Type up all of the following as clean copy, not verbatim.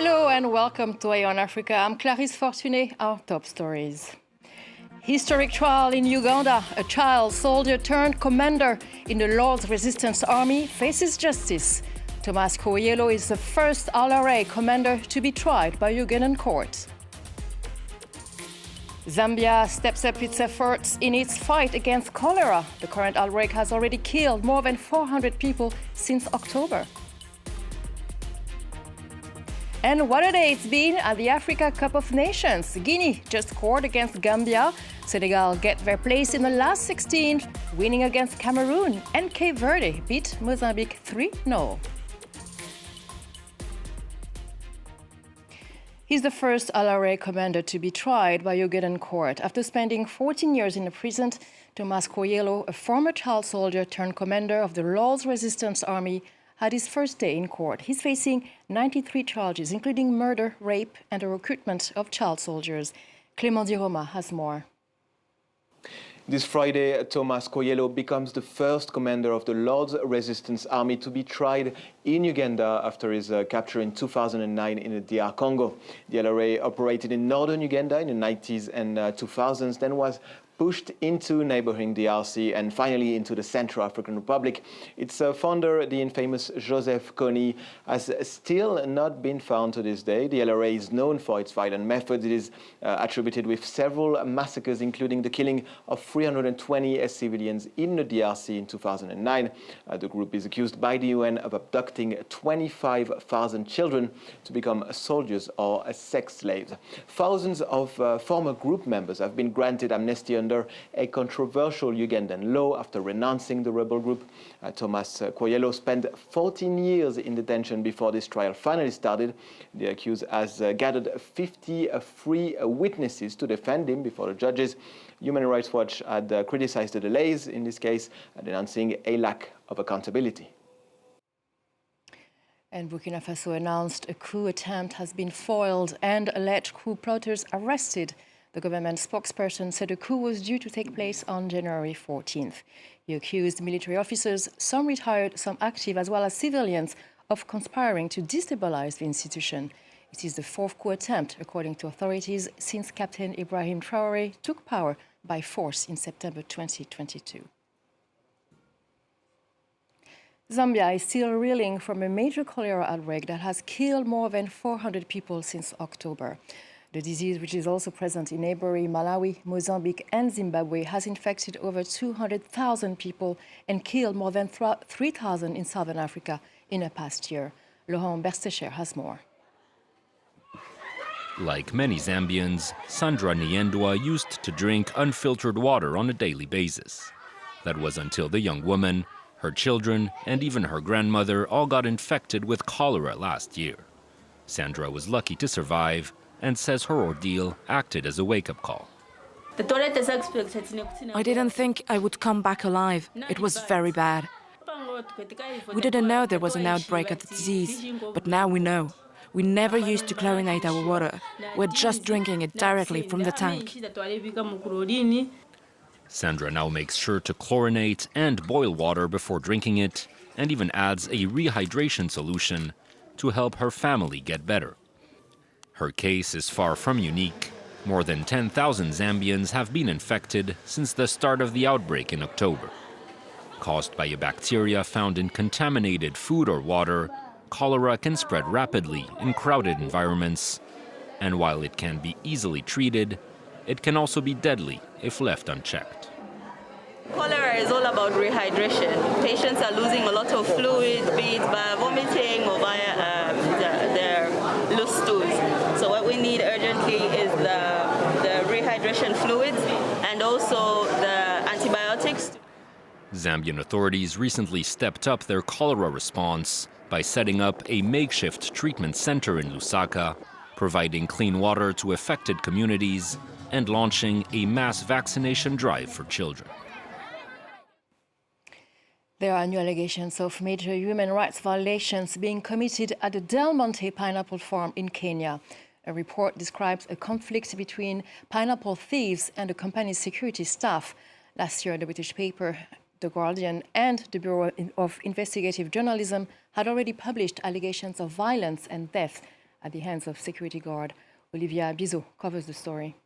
Hello and welcome to Eye on Africa. I'm Clarisse Fortuné. Our top stories. Historic trial in Uganda. A child soldier turned commander in the Lord's Resistance Army faces justice. Thomas Kwoyelo is the first LRA commander to be tried by Ugandan court. Zambia steps up its efforts in its fight against cholera. The current outbreak has already killed more than 400 people since October. And what a day it's been at the Africa Cup of Nations. Guinea just scored against Gambia. Senegal get their place in the last 16, winning against Cameroon. And Cape Verde beat Mozambique 3-0. He's the first LRA commander to be tried by Ugandan court. After spending 14 years in the prison, Thomas Kwoyelo, a former child soldier turned commander of the Lord's Resistance Army, had his first day in court. He's facing 93 charges, including murder, rape, and the recruitment of child soldiers. Clément Diroma has more. This Friday, Thomas Kwoyelo becomes the first commander of the Lord's Resistance Army to be tried in Uganda after his capture in 2009 in the DR Congo. The LRA operated in northern Uganda in the 90s and 2000s, then was pushed into neighboring DRC and finally into the Central African Republic. Its founder, the infamous Joseph Kony, has still not been found to this day. The LRA is known for its violent methods. It is attributed with several massacres, including the killing of 320 civilians in the DRC in 2009. The group is accused by the UN of abducting 25,000 children to become soldiers or sex slaves. Thousands of former group members have been granted amnesty under a controversial Ugandan law after renouncing the rebel group. Thomas Kwoyelo spent 14 years in detention before this trial finally started. The accused has gathered 53 witnesses to defend him before the judges. Human Rights Watch had criticized the delays in this case, denouncing a lack of accountability. And Burkina Faso announced a coup attempt has been foiled and alleged coup plotters arrested. The government spokesperson said the coup was due to take place on January 14th. He accused military officers, some retired, some active, as well as civilians, of conspiring to destabilize the institution. It is the fourth coup attempt, according to authorities, since Captain Ibrahim Traoré took power by force in September 2022. Zambia is still reeling from a major cholera outbreak that has killed more than 400 people since October. The disease, which is also present in neighboring Malawi, Mozambique, and Zimbabwe, has infected over 200,000 people and killed more than 3,000 in southern Africa in the past year. Laurent Berstecher has more. Like many Zambians, Sandra Niendwa used to drink unfiltered water on a daily basis. That was until the young woman, her children, and even her grandmother all got infected with cholera last year. Sandra was lucky to survive and says her ordeal acted as a wake-up call. I didn't think I would come back alive. It was very bad. We didn't know there was an outbreak of the disease, but now we know. We never used to chlorinate our water. We're just drinking it directly from the tank. Sandra now makes sure to chlorinate and boil water before drinking it, and even adds a rehydration solution to help her family get better. Her case is far from unique. More than 10,000 Zambians have been infected since the start of the outbreak in October. Caused by a bacteria found in contaminated food or water, cholera can spread rapidly in crowded environments. And while it can be easily treated, it can also be deadly if left unchecked. Cholera is all about rehydration. Patients are losing a lot of fluid, be it by vomiting or via their loose stools. So what we need urgently is the rehydration fluids and also the antibiotics. Zambian authorities recently stepped up their cholera response by setting up a makeshift treatment center in Lusaka, providing clean water to affected communities, and launching a mass vaccination drive for children. There are new allegations of major human rights violations being committed at the Monte pineapple farm in Kenya. A report describes a conflict between pineapple thieves and the company's security staff. Last year, the British paper The Guardian and the Bureau of Investigative Journalism had already published allegations of violence and death at the hands of security guard. Olivia Bizot covers the story.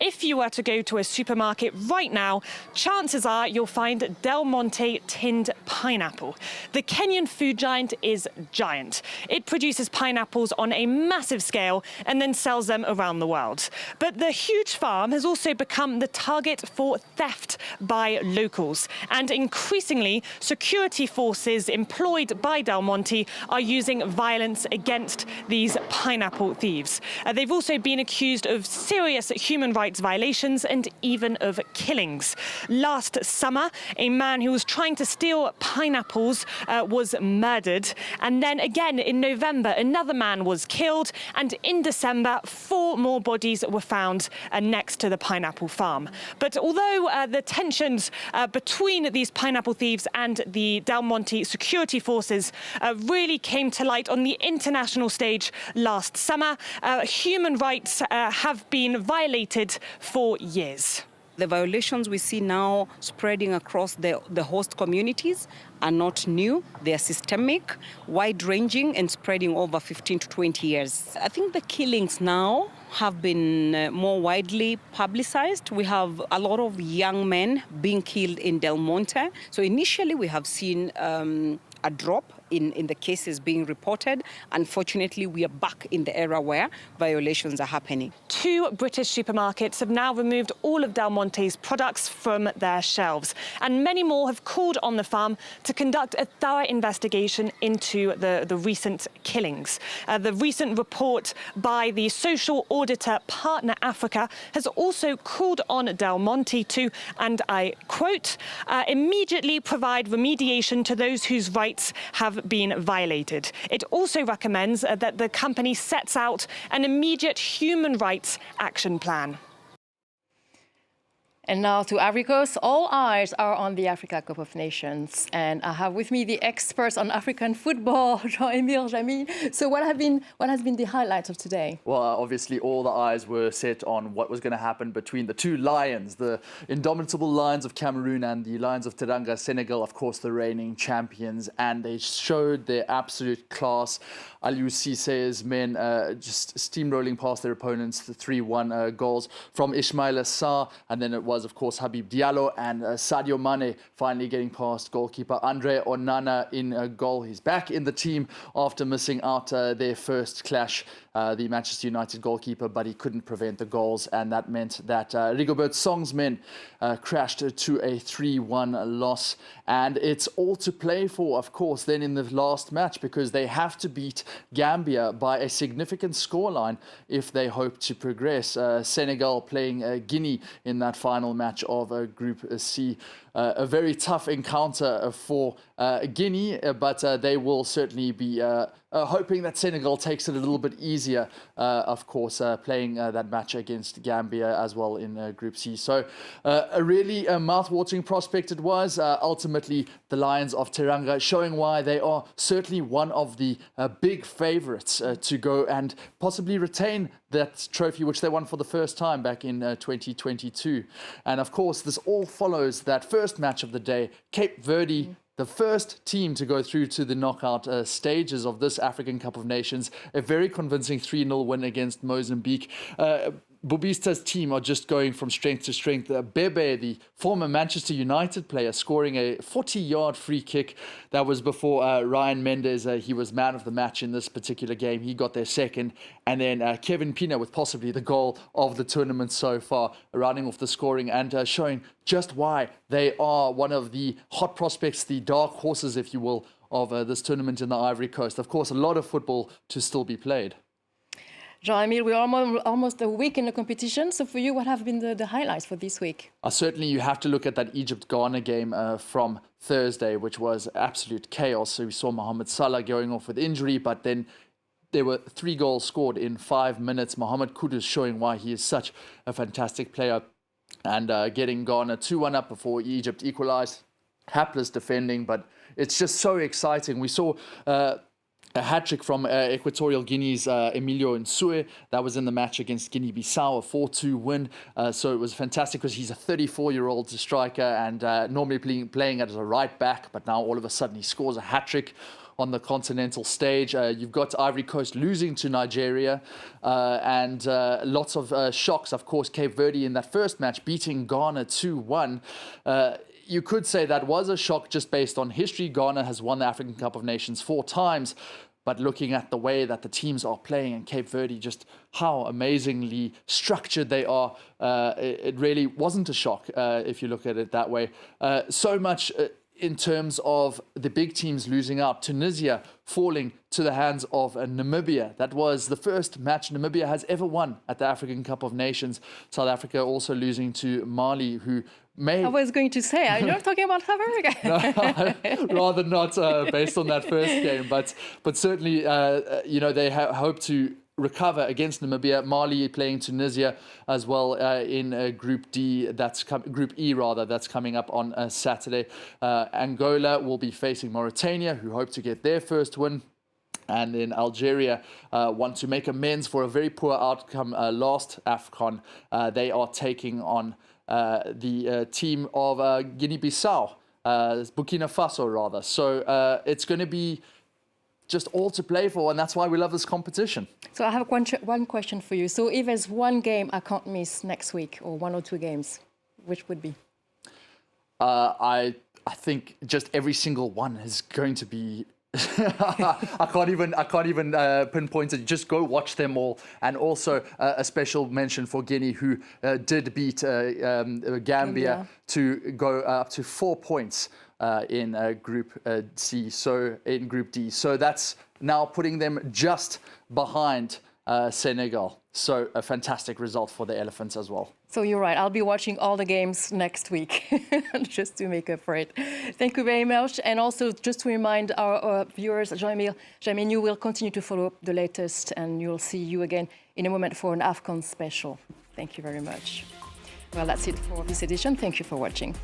If you were to go to a supermarket right now, chances are you'll find Del Monte tinned pineapple. The Kenyan food giant is giant. It produces pineapples on a massive scale and then sells them around the world. But the huge farm has also become the target for theft by locals. And increasingly, security forces employed by Del Monte are using violence against these pineapple thieves. They've also been accused of serious human rights violations and even of killings. Last summer, a man who was trying to steal pineapples was murdered. And then again in November, another man was killed. And in December, 4 more bodies were found next to the pineapple farm. But although the tensions between these pineapple thieves and the Del Monte security forces really came to light on the international stage last summer, human rights have been violated for years. The violations we see now spreading across the host communities are not new. They are systemic, wide-ranging, and spreading over 15 to 20 years. I think the killings now have been more widely publicized. We have a lot of young men being killed in Del Monte. So initially we have seen a drop in the cases being reported. Unfortunately, we are back in the era where violations are happening. 2 British supermarkets have now removed all of Del Monte's products from their shelves. And many more have called on the farm to conduct a thorough investigation into the recent killings. The recent report by the social auditor Partner Africa has also called on Del Monte to, and I quote, immediately provide remediation to those whose rights have been violated. It also recommends that the company sets out an immediate human rights action plan. And now to Ivory Coast. All eyes are on the Africa Cup of Nations. And I have with me the experts on African football, Jean-Emile Jamil. So what has been the highlights of today? Well, obviously all the eyes were set on what was going to happen between the 2 lions, the indomitable Lions of Cameroon and the Lions of Teranga, Senegal, of course, the reigning champions. And they showed their absolute class. Aliou Cissé's men just steamrolling past their opponents, the 3-1 goals from Ismaila Sarr. And then it was, of course, Habib Diallo and Sadio Mane finally getting past goalkeeper Andre Onana in goal. He's back in the team after missing out their first clash, the Manchester United goalkeeper, but he couldn't prevent the goals. And that meant that Rigobert Song's men crashed to a 3-1 loss. And it's all to play for, of course, then in the last match, because they have to beat Gambia by a significant scoreline if they hope to progress. Senegal playing Guinea in that final match of Group C. A very tough encounter for Guinea, but they will certainly be hoping that Senegal takes it a little bit easier, of course, playing that match against Gambia as well in Group C. So a really mouth-watering prospect it was. Ultimately, the Lions of Teranga showing why they are certainly one of the big favourites to go and possibly retain that trophy, which they won for the first time back in 2022. And of course, this all follows that first match of the day, Cape Verde, the first team to go through to the knockout stages of this African Cup of Nations. A very convincing 3-0 win against Mozambique. Bobista's team are just going from strength to strength. Bebe, the former Manchester United player, scoring a 40-yard free kick. That was before Ryan Mendes. He was man of the match in this particular game. He got their second. And then Kevin Pina with possibly the goal of the tournament so far, rounding off the scoring and showing just why they are one of the hot prospects, the dark horses, if you will, of this tournament in the Ivory Coast. Of course, a lot of football to still be played. Jean-Emile, we're almost a week in the competition. So for you, what have been the highlights for this week? Certainly, you have to look at that Egypt-Ghana game from Thursday, which was absolute chaos. So we saw Mohamed Salah going off with injury, but then there were 3 goals scored in 5 minutes. Mohamed Kudus showing why he is such a fantastic player and getting Ghana 2-1 up before Egypt equalised. Hapless defending, but it's just so exciting. We saw a hat-trick from Equatorial Guinea's Emilio Nsue. That was in the match against Guinea-Bissau, a 4-2 win. So it was fantastic because he's a 34-year-old striker and normally playing as a right back, but now all of a sudden he scores a hat-trick. on the continental stage. You've got Ivory Coast losing to Nigeria, and lots of shocks. Of course, Cape Verde in that first match beating Ghana 2-1. You could say that was a shock just based on history. Ghana has won the African Cup of Nations 4 times. But looking at the way that the teams are playing in Cape Verde, just how amazingly structured they are, it really wasn't a shock if you look at it that way. So much in terms of the big teams losing out. Tunisia falling to the hands of Namibia. That was the first match Namibia has ever won at the African Cup of Nations. South Africa also losing to Mali, who may... I was going to say, are you not talking about South Africa? Rather not based on that first game, but certainly, you know, they hope to recover against Namibia. Mali playing Tunisia as well in Group D. Group E rather. That's coming up on Saturday. Angola will be facing Mauritania, who hope to get their first win. And then Algeria want to make amends for a very poor outcome last AFCON. They are taking on the team of Guinea-Bissau, Burkina Faso rather. So it's going to be just all to play for, and that's why we love this competition. So I have one question for you. So if there's one game I can't miss next week, or 1 or 2 games, which would be? I think just every single one is going to be... I can't even pinpoint it. Just go watch them all. And also a special mention for Guinea, who did beat Gambia to go up to 4 points in Group C. So in Group D. So that's now putting them just behind Senegal. So a fantastic result for the Elephants as well. So you're right. I'll be watching all the games next week just to make up for it. Thank you very much. And also just to remind our viewers, Jamie, you will continue to follow the latest, and you'll see you again in a moment for an AFCON special. Thank you very much. Well, that's it for this edition. Thank you for watching.